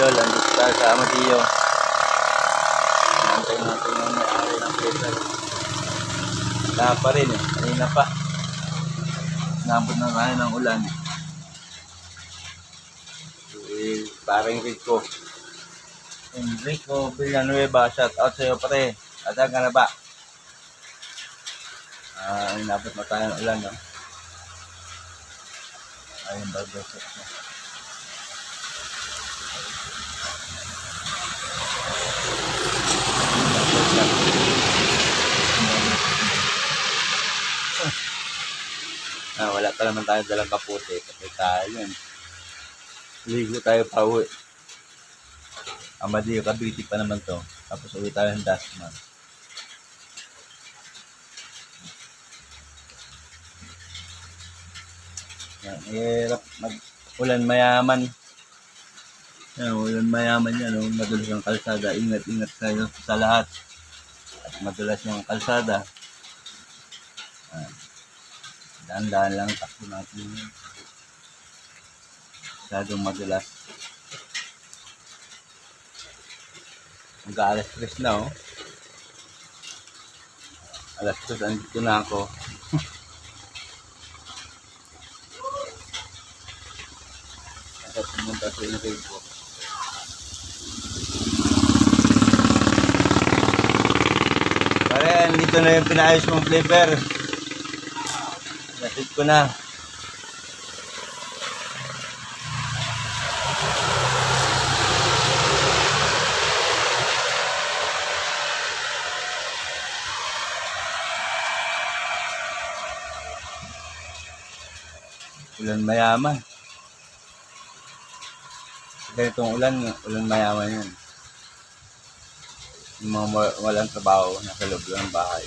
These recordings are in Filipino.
idol, andito tayo sa Amadillo. Nantay natin yung may-ari ng flipper. Wala pa rin eh, kanina pa. Nabot na tayo ng ulan. Parang Enrico Villanueva, shout out sa'yo pare. Adang ka na ba? Nabot na tayo ng ulan, no? Ayun ba, Joseph na. Wala pa naman tayo dalang kaputi kasi tayo yun. Ligo tayo pa uwi. Amadillo, Cavite pa naman to. Tapos uwi tayo ng Dasma. Hirap mag-ulan mayaman. Ulan mayaman yan. Madulas ang kalsada. Ingat-ingat kayo sa lahat. At madulas yung kalsada. Daan-daan lang takbo natin. Masyadong madulas. Mag-alas 3 na, oh. Alas 3, andito na ako. At pumunta sa Enrico. Pare, andito na yung pinaayos mong flipper. Nasit ko na. Ulan mayaman. Ganitong ulan mayaman yan. Yung mga walang trabaho nasa loob ng bahay.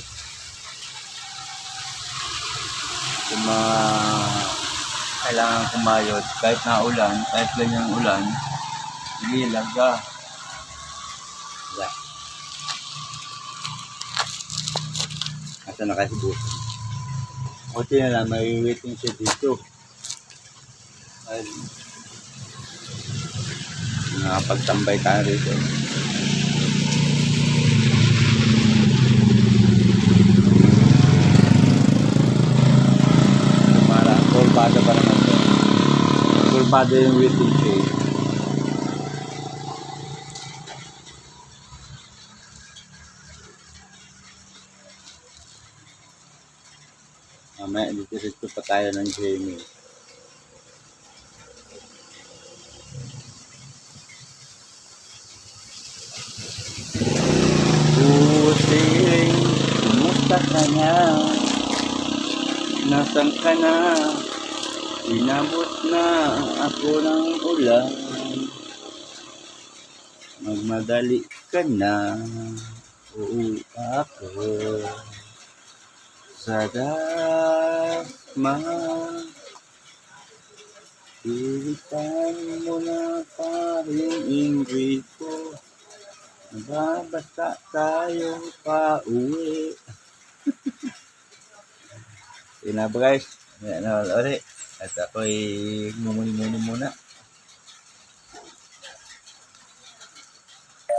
Yung mga kailangan kumayod kahit na ulan, kahit ganyang ulan, hindi laga. Yeah. Asa na kasi buto. Kunti na lang, may waiting siya dito. Nakapagtambay tayo rito. Kurbada pa naman ito. Kurbada yung waiting shade. Mamaya dito pa tayo ng Jamie. Pusing, kumusta ka na? Nasaan ka na? Inabot na ako ng ulan. Magmadali ka na. Uuwi ako sa Dasma. Pilitan mo na paring Enrico. Nababasa tayo pa uwi. Yun na ba guys? Yan na ulit. At ako'y mumuni muna.